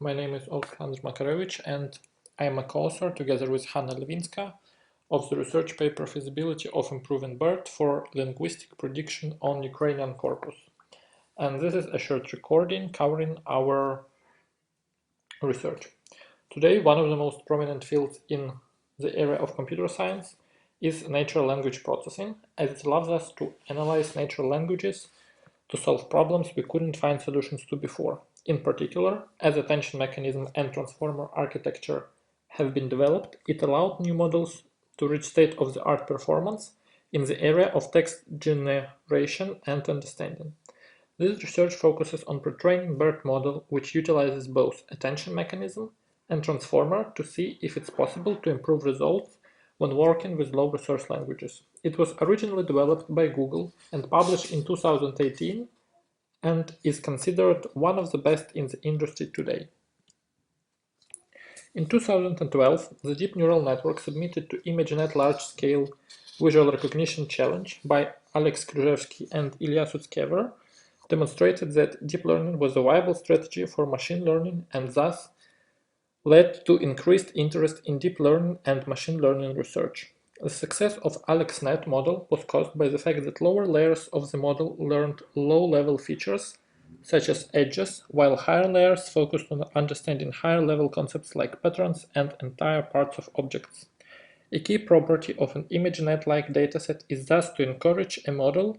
My name is Oleksandr Makarevych and I am a co-author together with Hanna Livinska of the research paper Feasibility of Improving BERT for Linguistic Prediction on Ukrainian corpus. And this is a short recording covering our research. Today, one of the most prominent fields in the area of computer science is natural language processing, as it allows us to analyze natural languages to solve problems we couldn't find solutions to before. In particular, as attention mechanism and transformer architecture have been developed, it allowed new models to reach state-of-the-art performance in the area of text generation and understanding. This research focuses on pre-training BERT model, which utilizes both attention mechanism and transformer to see if it's possible to improve results when working with low-resource languages. It was originally developed by Google and published in 2018 and is considered one of the best in the industry today. In 2012, the deep neural network submitted to ImageNet large-scale visual recognition challenge by Oleksandr and Ilya Sutskever demonstrated that deep learning was a viable strategy for machine learning and thus led to increased interest in deep learning and machine learning research. The success of AlexNet model was caused by the fact that lower layers of the model learned low-level features, such as edges, while higher layers focused on understanding higher-level concepts like patterns and entire parts of objects. A key property of an ImageNet-like dataset is thus to encourage a model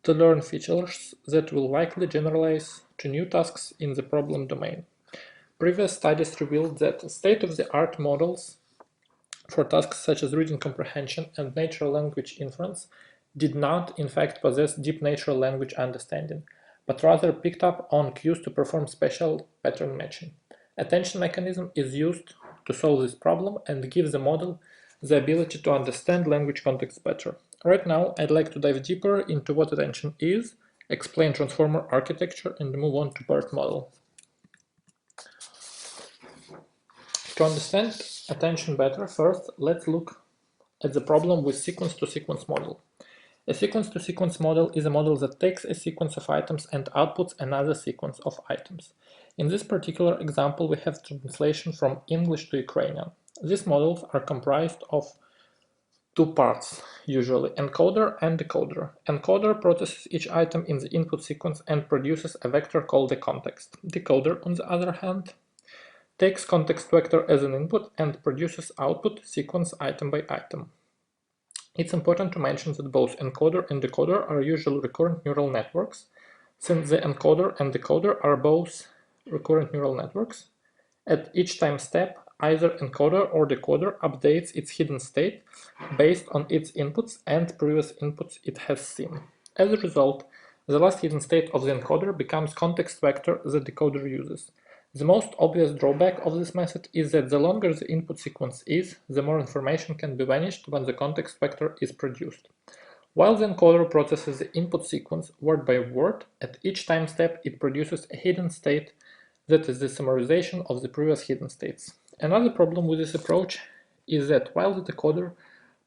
to learn features that will likely generalize to new tasks in the problem domain. Previous studies revealed that state-of-the-art models for tasks such as reading comprehension and natural language inference did not, in fact, possess deep natural language understanding, but rather picked up on cues to perform special pattern matching. Attention mechanism is used to solve this problem and give the model the ability to understand language context better. Right now, I'd like to dive deeper into what attention is, explain transformer architecture, and move on to BERT model. To understand attention better, first let's look at the problem with sequence-to-sequence model. A sequence-to-sequence model is a model that takes a sequence of items and outputs another sequence of items. In this particular example, we have translation from English to Ukrainian. These models are comprised of two parts, usually encoder and decoder. Encoder processes each item in the input sequence and produces a vector called a context. Decoder, on the other hand, takes context vector as an input and produces output sequence item by item. It's important to mention that both encoder and decoder are usually recurrent neural networks. Since the encoder and decoder are both recurrent neural networks, at each time step, either encoder or decoder updates its hidden state based on its inputs and previous inputs it has seen. As a result, the last hidden state of the encoder becomes context vector the decoder uses. The most obvious drawback of this method is that the longer the input sequence is, the more information can be vanished when the context vector is produced. While the encoder processes the input sequence word by word, at each time step it produces a hidden state that is the summarization of the previous hidden states. Another problem with this approach is that while the decoder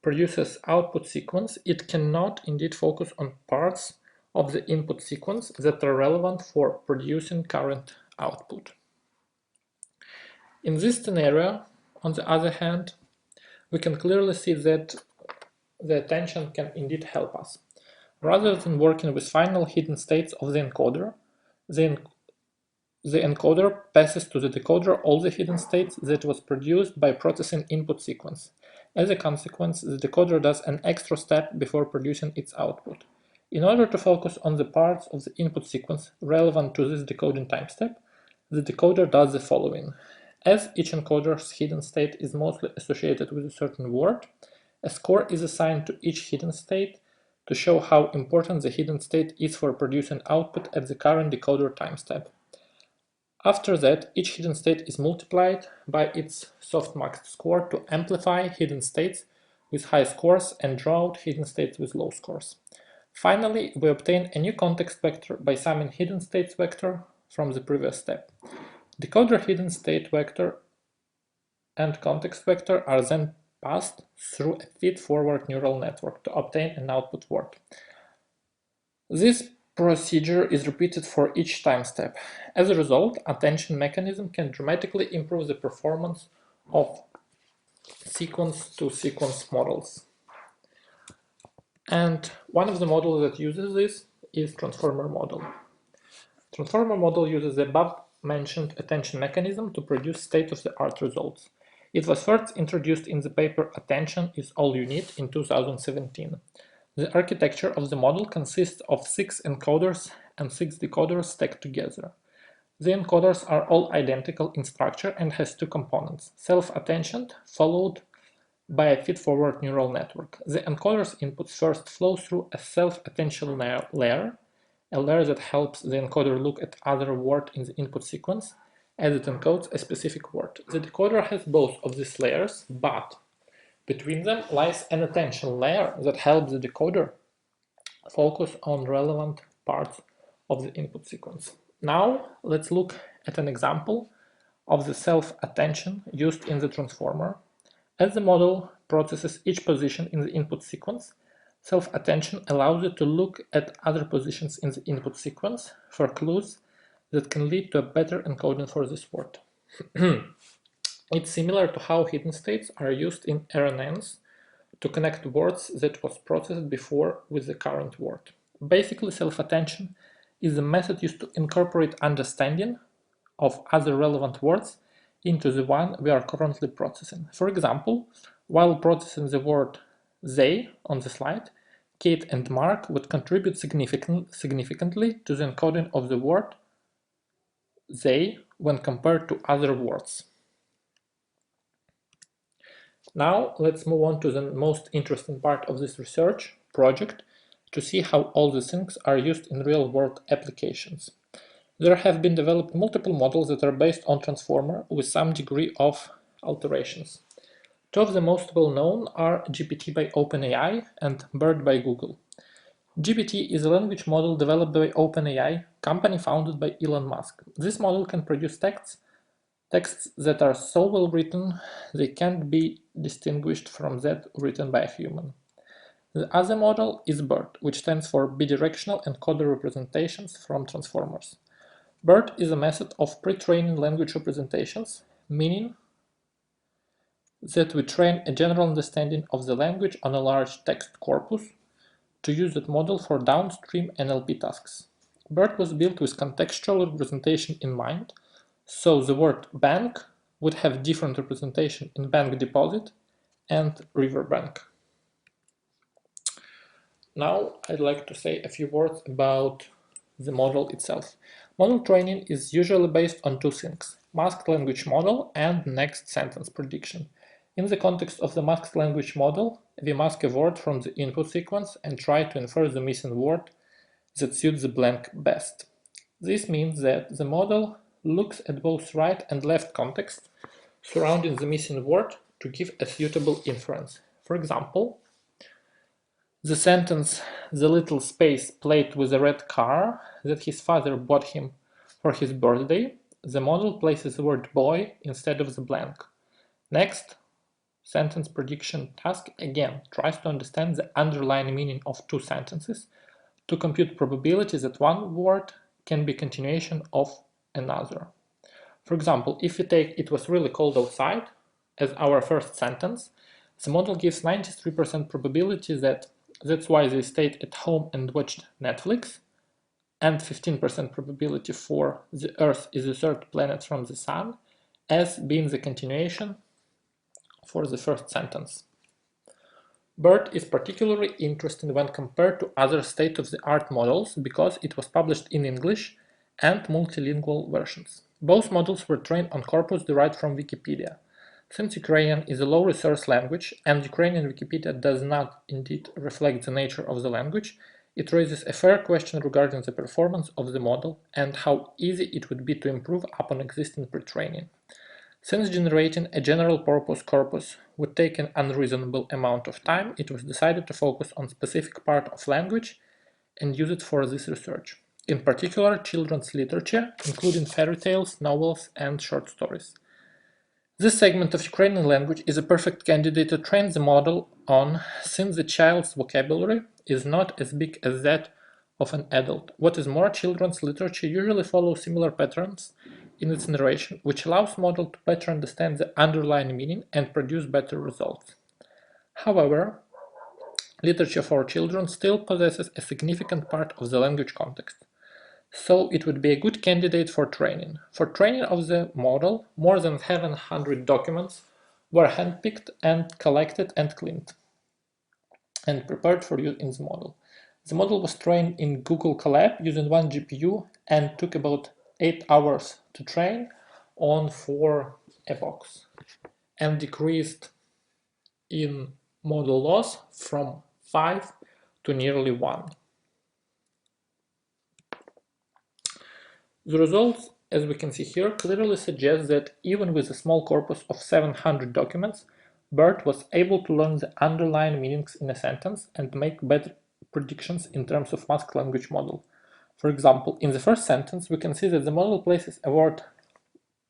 produces output sequence, it cannot indeed focus on parts of the input sequence that are relevant for producing current output. In this scenario, on the other hand, we can clearly see that the attention can indeed help us. Rather than working with final hidden states of the encoder, the encoder passes to the decoder all the hidden states that was produced by processing input sequence. As a consequence, the decoder does an extra step before producing its output. In order to focus on the parts of the input sequence relevant to this decoding time step, the decoder does the following. As each encoder's hidden state is mostly associated with a certain word, a score is assigned to each hidden state to show how important the hidden state is for producing output at the current decoder time step. After that, each hidden state is multiplied by its softmax score to amplify hidden states with high scores and draw out hidden states with low scores. Finally, we obtain a new context vector by summing hidden states vector from the previous step. Decoder hidden state vector and context vector are then passed through a feed-forward neural network to obtain an output word. This procedure is repeated for each time step. As a result, attention mechanism can dramatically improve the performance of sequence-to-sequence models. And one of the models that uses this is transformer model. Transformer model uses the above-mentioned attention mechanism to produce state-of-the-art results. It was first introduced in the paper Attention is All You Need in 2017. The architecture of the model consists of 6 encoders and 6 decoders stacked together. The encoders are all identical in structure and has 2 components, self-attention followed by a feed-forward neural network. The encoder's inputs first flow through a self-attention layer, a layer that helps the encoder look at other word in the input sequence as it encodes a specific word. The decoder has both of these layers, but between them lies an attention layer that helps the decoder focus on relevant parts of the input sequence. Now let's look at an example of the self-attention used in the transformer. As the model processes each position in the input sequence, self-attention allows it to look at other positions in the input sequence for clues that can lead to a better encoding for this word. It's similar to how hidden states are used in RNNs to connect words that was processed before with the current word. Basically, self-attention is a method used to incorporate understanding of other relevant words into the one we are currently processing. For example, while processing the word they on the slide, Kate and Mark would contribute significantly to the encoding of the word they when compared to other words. Now let's move on to the most interesting part of this research project to see how all these things are used in real-world applications. There have been developed multiple models that are based on transformer with some degree of alterations. 2 of the most well-known are GPT by OpenAI and BERT by Google. GPT is a language model developed by OpenAI, company founded by Elon Musk. This model can produce texts that are so well written they can't be distinguished from that written by a human. The other model is BERT, which stands for Bidirectional Encoder Representations from Transformers. BERT is a method of pre-training language representations, meaning that we train a general understanding of the language on a large text corpus to use that model for downstream NLP tasks. BERT was built with contextual representation in mind, so the word bank would have different representation in bank deposit and riverbank. Now I'd like to say a few words about the model itself. Model training is usually based on 2 things, masked language model and next sentence prediction. In the context of the masked language model, we mask a word from the input sequence and try to infer the missing word that suits the blank best. This means that the model looks at both right and left context surrounding the missing word to give a suitable inference. For example, the sentence, "The little space plate with a red car that his father bought him for his birthday," the model places the word boy instead of the blank. Next, sentence prediction task again tries to understand the underlying meaning of 2 sentences to compute probability that one word can be continuation of another. For example, if we take "it was really cold outside" as our first sentence, the model gives 93% probability that that's why they stayed at home and watched Netflix, and 15% probability for "the Earth is the 3rd planet from the Sun" as being the continuation for the first sentence. BERT is particularly interesting when compared to other state-of-the-art models because it was published in English and multilingual versions. Both models were trained on corpus derived from Wikipedia. Since Ukrainian is a low-resource language and Ukrainian Wikipedia does not indeed reflect the nature of the language, it raises a fair question regarding the performance of the model and how easy it would be to improve upon existing pre-training. Since generating a general-purpose corpus would take an unreasonable amount of time, it was decided to focus on a specific part of language and use it for this research. In particular, children's literature, including fairy tales, novels, and short stories. This segment of Ukrainian language is a perfect candidate to train the model on, since the child's vocabulary is not as big as that of an adult. What is more, children's literature usually follows similar patterns in its narration, which allows model to better understand the underlying meaning and produce better results. However, literature for children still possesses a significant part of the language context, so it would be a good candidate for training. For training of the model, more than 700 documents were handpicked and collected and cleaned and prepared for use in the model. The model was trained in Google Colab using one GPU and took about 8 hours to train on 4 epochs and decreased in model loss from 5 to nearly 1. The results, as we can see here, clearly suggest that even with a small corpus of 700 documents, BERT was able to learn the underlying meanings in a sentence and make better predictions in terms of masked language model. For example, in the first sentence, we can see that the model places a word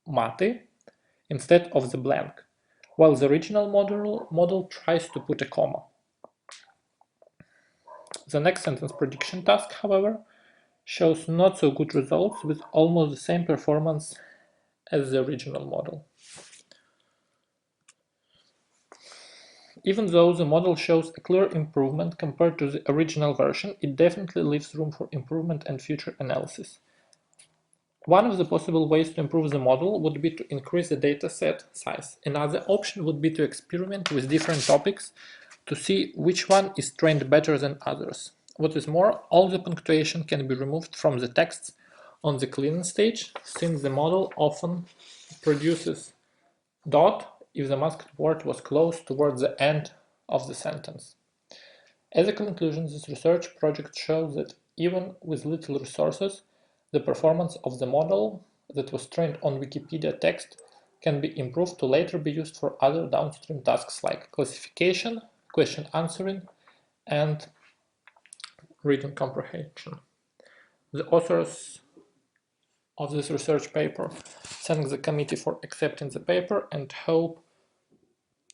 mate instead of the blank, while the original model tries to put a comma. The next sentence prediction task, however, shows not so good results with almost the same performance as the original model. Even though the model shows a clear improvement compared to the original version, it definitely leaves room for improvement and future analysis. One of the possible ways to improve the model would be to increase the dataset size. Another option would be to experiment with different topics to see which one is trained better than others. What is more, all the punctuation can be removed from the texts on the cleaning stage, since the model often produces dot if the masked word was close towards the end of the sentence. As a conclusion, this research project shows that even with little resources, the performance of the model that was trained on Wikipedia text can be improved to later be used for other downstream tasks like classification, question answering, and reading comprehension. The authors of this research paper thank the committee for accepting the paper and hope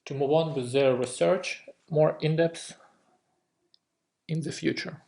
to move on with their research more in depth in the future.